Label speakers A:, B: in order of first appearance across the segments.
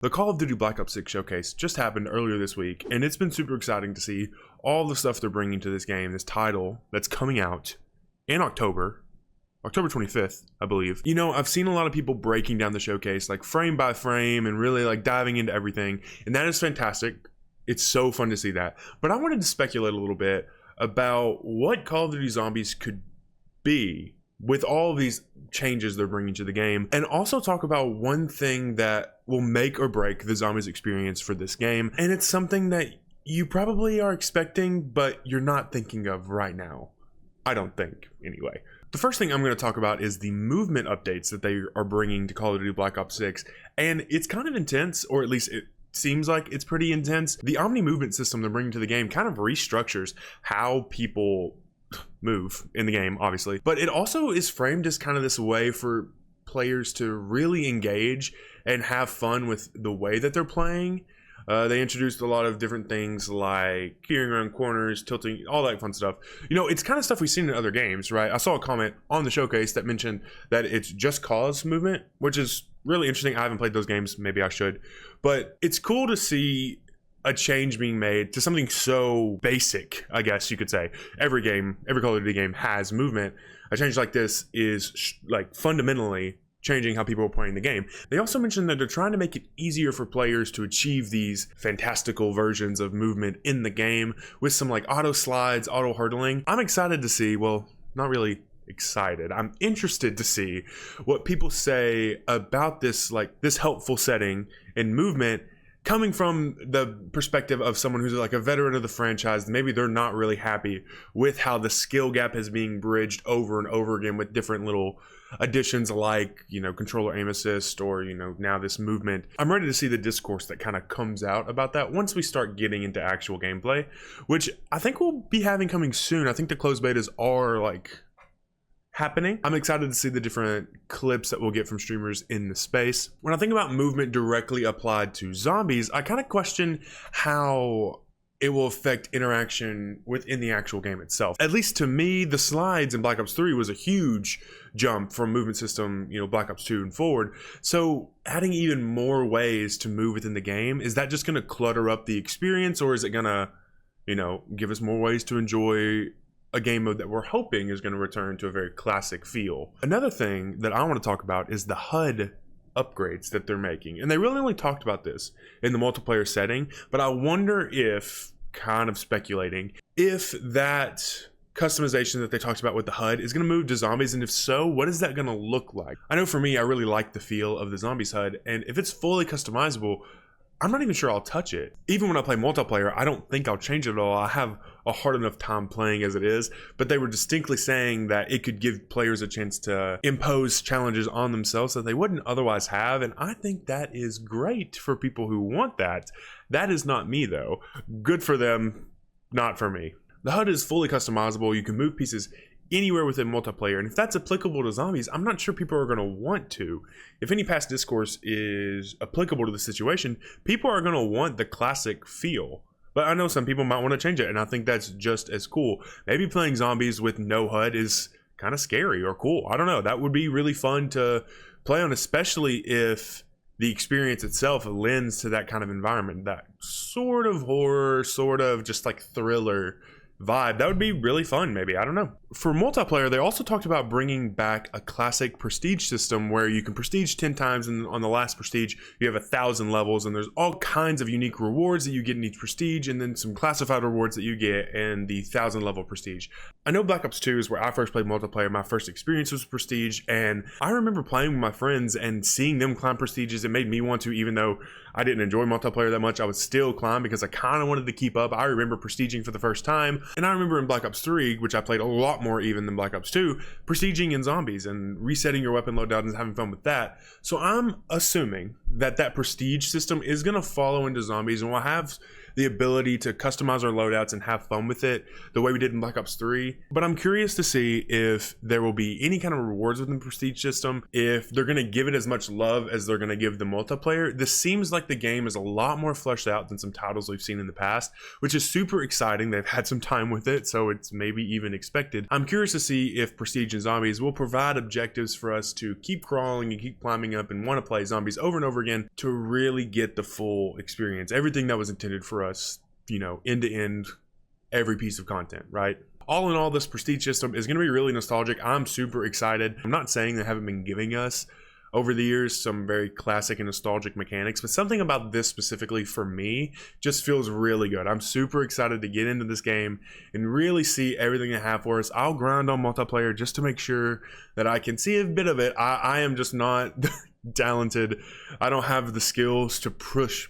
A: The Call of Duty Black Ops 6 showcase just happened earlier this week, and it's been super exciting to see all the stuff they're bringing to this game, this title that's coming out in October 25th, I believe. You know, I've seen a lot of people breaking down the showcase, like frame by frame, and really like diving into everything, and that is fantastic. It's so fun to see that. But I wanted to speculate a little bit about what Call of Duty Zombies could be with all of these changes they're bringing to the game, and also talk about one thing that will make or break the Zombies experience for this game. And it's something that you probably are expecting, but you're not thinking of right now. I don't think, anyway. The first thing I'm going to talk about is the movement updates that they are bringing to Call of Duty Black Ops 6, and it's kind of intense, or at least it seems like it's pretty intense. The Omnimovement system they're bringing to the game kind of restructures how people move in the game, obviously, but it also is framed as kind of this way for players to really engage and have fun with the way that they're playing. They introduced a lot of different things like peering around corners, tilting, all that fun stuff. You know, it's kind of stuff we've seen in other games, right? I saw a comment on the showcase that mentioned that it's Just Cause movement, which is really interesting. I haven't played those games, maybe I should, but it's cool to see a change being made to something so basic, I guess you could say. Every game, every Call of Duty game has movement. A change like this is like fundamentally changing how people are playing the game. They also mentioned that they're trying to make it easier for players to achieve these fantastical versions of movement in the game with some like auto slides, auto hurdling. I'm excited to see, well, not really excited. I'm interested to see what people say about this, like this helpful setting in movement, coming from the perspective of someone who's like a veteran of the franchise. Maybe they're not really happy with how the skill gap is being bridged over and over again with different little additions like, you know, controller aim assist, or, you know, now this movement. I'm ready to see the discourse that kind of comes out about that once we start getting into actual gameplay, which I think we'll be having coming soon. I think the closed betas are like happening. I'm excited to see the different clips that we'll get from streamers in the space. When I think about movement directly applied to zombies, I kind of question how it will affect interaction within the actual game itself. At least to me, the slides in Black Ops 3 was a huge jump from movement system, you know, Black Ops 2 and forward. So adding even more ways to move within the game, is that just going to clutter up the experience, or is it going to, you know, give us more ways to enjoy a game mode that we're hoping is going to return to a very classic feel? Another thing that I want to talk about is the HUD upgrades that they're making, and they really only talked about this in the multiplayer setting, but I wonder if, kind of speculating, if that customization that they talked about with the HUD is going to move to zombies, and if so, what is that going to look like? I know for me, I really like the feel of the zombies HUD, and if it's fully customizable, I'm not even sure I'll touch it. Even when I play multiplayer, I don't think I'll change it at all. I have a hard enough time playing as it is, but they were distinctly saying that it could give players a chance to impose challenges on themselves that they wouldn't otherwise have, and I think that is great for people who want that. That is not me, though. Good for them, not for me. The HUD is fully customizable. You can move pieces anywhere within multiplayer, and if that's applicable to zombies, I'm not sure people are going to want to. If any past discourse is applicable to the situation, people are going to want the classic feel, but I know some people might want to change it, and I think that's just as cool. Maybe playing zombies with no HUD is kind of scary or cool. I don't know. That would be really fun to play on, especially if the experience itself lends to that kind of environment, that sort of horror, sort of just like thriller vibe. That would be really fun, maybe. I don't know. For multiplayer, they also talked about bringing back a classic prestige system where you can prestige 10 times, and on the last prestige you have 1,000 levels, and there's all kinds of unique rewards that you get in each prestige, and then some classified rewards that you get in the 1,000 level prestige. I know Black Ops 2 is where I first played multiplayer. My first experience was prestige, and I remember playing with my friends and seeing them climb prestiges. It made me want to, even though I didn't enjoy multiplayer that much, I would still climb because I kind of wanted to keep up. I remember prestiging for the first time, and I remember in Black Ops 3, which I played a lot more even than Black Ops 2, prestiging in zombies and resetting your weapon loadout and having fun with that. So I'm assuming that that prestige system is going to follow into zombies, and we'll have the ability to customize our loadouts and have fun with it the way we did in Black Ops 3. But I'm curious to see if there will be any kind of rewards within the prestige system, if they're going to give it as much love as they're going to give the multiplayer. This seems like the game is a lot more fleshed out than some titles we've seen in the past, which is super exciting. They've had some time with it, so it's maybe even expected. I'm curious to see if prestige and zombies will provide objectives for us to keep crawling and keep climbing up and want to play zombies over and over over again to really get the full experience, everything that was intended for us, end to end, every piece of content, right? All in all, this prestige system is going to be really nostalgic. I'm super excited. I'm not saying they haven't been giving us over the years some very classic and nostalgic mechanics, but something about this specifically for me just feels really good. I'm super excited to get into this game and really see everything they have for us. I'll grind on multiplayer just to make sure that I can see a bit of it. I am just not talented. I don't have the skills to push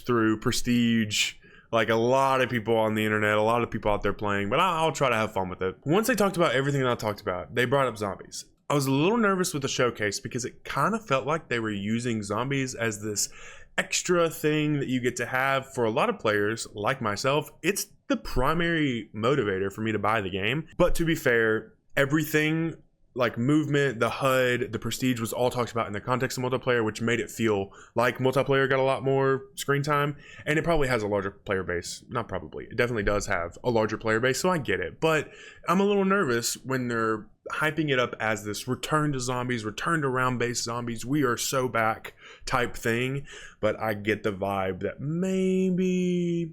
A: through prestige like a lot of people on the internet, a lot of people out there playing, but I'll try to have fun with it. Once they talked about everything that I talked about, they brought up zombies. I was a little nervous with the showcase because it kind of felt like they were using zombies as this extra thing that you get to have. For a lot of players like myself, it's the primary motivator for me to buy the game. But to be fair, everything like movement, the HUD, the prestige was all talked about in the context of multiplayer, which made it feel like multiplayer got a lot more screen time. And it probably has a larger player base. Not probably, it definitely does have a larger player base, so I get it. But I'm a little nervous when they're hyping it up as this return to zombies, return to round-based zombies, we are so back type thing. But I get the vibe that maybe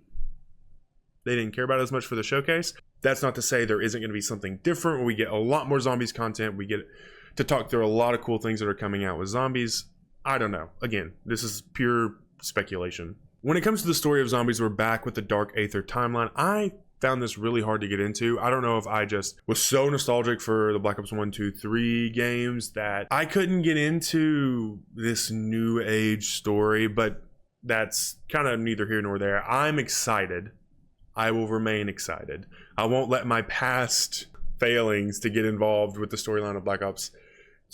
A: they didn't care about it as much for the showcase. That's not to say there isn't going to be something different where we get a lot more zombies content. We get to talk through a lot of cool things that are coming out with zombies. I don't know. Again, this is pure speculation. When it comes to the story of zombies, we're back with the Dark Aether timeline. I found this really hard to get into. I don't know if I just was so nostalgic for the Black Ops 1, 2, 3 games that I couldn't get into this new age story, but that's kind of neither here nor there. I'm excited. I will remain excited. I won't let my past failings to get involved with the storyline of Black Ops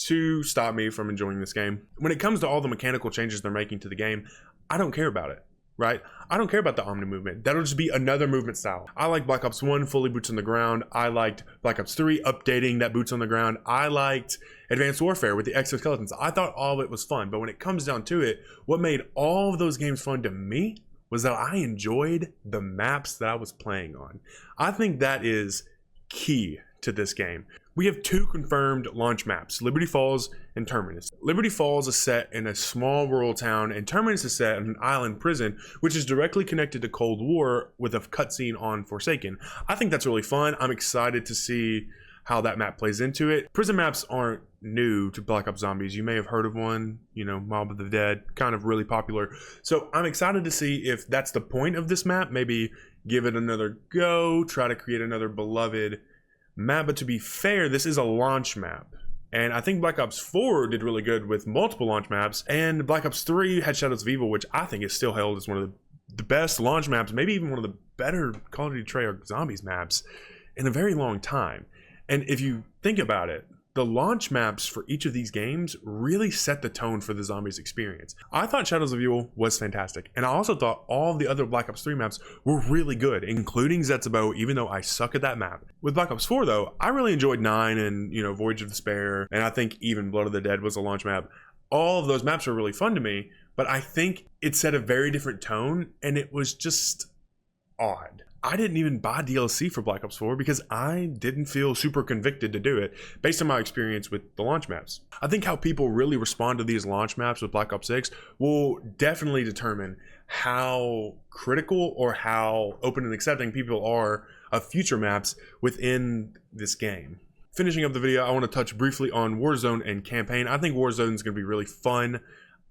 A: to stop me from enjoying this game. When it comes to all the mechanical changes they're making to the game, I don't care about it, right? I don't care about the Omnimovement. That'll just be another movement style. I like Black Ops 1, fully boots on the ground. I liked Black Ops 3, updating that boots on the ground. I liked Advanced Warfare with the exoskeletons. I thought all of it was fun, but when it comes down to it, what made all of those games fun to me was that I enjoyed the maps that I was playing on. I think that is key to this game. We have two confirmed launch maps, Liberty Falls and Terminus. Liberty Falls is set in a small rural town, and Terminus is set in an island prison, which is directly connected to Cold War with a cutscene on Forsaken. I think that's really fun. I'm excited to see how that map plays into it. Prison maps aren't new to Black Ops Zombies. You may have heard of one, Mob of the Dead, kind of really popular. So I'm excited to see if that's the point of this map. Maybe give it another go, try to create another beloved map. But to be fair, this is a launch map. And I think Black Ops 4 did really good with multiple launch maps. And Black Ops 3 had Shadows of Evil, which I think is still held as one of the best launch maps, maybe even one of the better Call of Duty Treyarch Zombies maps in a very long time. And if you think about it, the launch maps for each of these games really set the tone for the zombies experience. I thought Shadows of Evil was fantastic, and I also thought all the other Black Ops 3 maps were really good, including Zetsubo, even though I suck at that map. With Black Ops 4 though, I really enjoyed 9 and Voyage of Despair, and I think even Blood of the Dead was a launch map. All of those maps were really fun to me, but I think it set a very different tone, and it was just odd. I didn't even buy DLC for Black Ops 4 because I didn't feel super convicted to do it based on my experience with the launch maps. I think how people really respond to these launch maps with Black Ops 6 will definitely determine how critical or how open and accepting people are of future maps within this game. Finishing up the video, I want to touch briefly on Warzone and Campaign. I think Warzone is going to be really fun.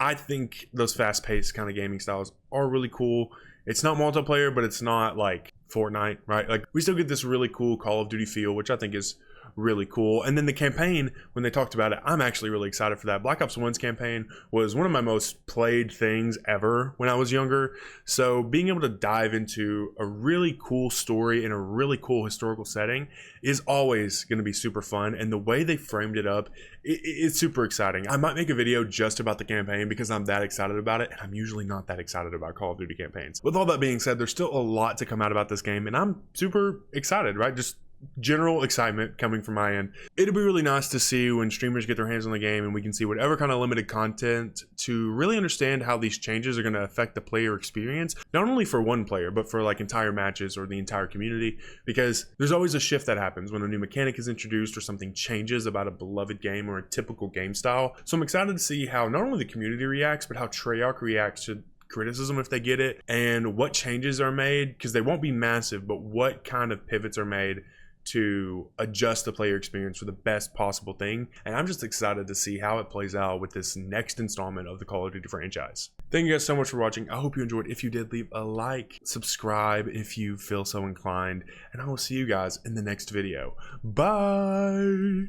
A: I think those fast-paced kind of gaming styles are really cool. It's not multiplayer, but it's not like Fortnite, right? Like, we still get this really cool Call of Duty feel, which I think is really cool. And then the campaign, when they talked about it, I'm actually really excited for that. Black Ops 1's campaign was one of my most played things ever when I was younger. So being able to dive into a really cool story in a really cool historical setting is always going to be super fun. And the way they framed it up, it's super exciting. I might make a video just about the campaign because I'm that excited about it, and I'm usually not that excited about Call of Duty campaigns. With all that being said, there's still a lot to come out about this game, and I'm super excited, right? Just general excitement coming from my end. It'll be really nice to see when streamers get their hands on the game and we can see whatever kind of limited content to really understand how these changes are going to affect the player experience, not only for one player, but for like entire matches or the entire community, because there's always a shift that happens when a new mechanic is introduced or something changes about a beloved game or a typical game style. So I'm excited to see how not only the community reacts, but how Treyarch reacts to criticism if they get it, and what changes are made, because they won't be massive, but what kind of pivots are made to adjust the player experience for the best possible thing. And I'm just excited to see how it plays out with this next installment of the Call of Duty franchise. Thank you guys so much for watching. I hope you enjoyed. If you did, leave a like, subscribe if you feel so inclined, and I will see you guys in the next video. Bye.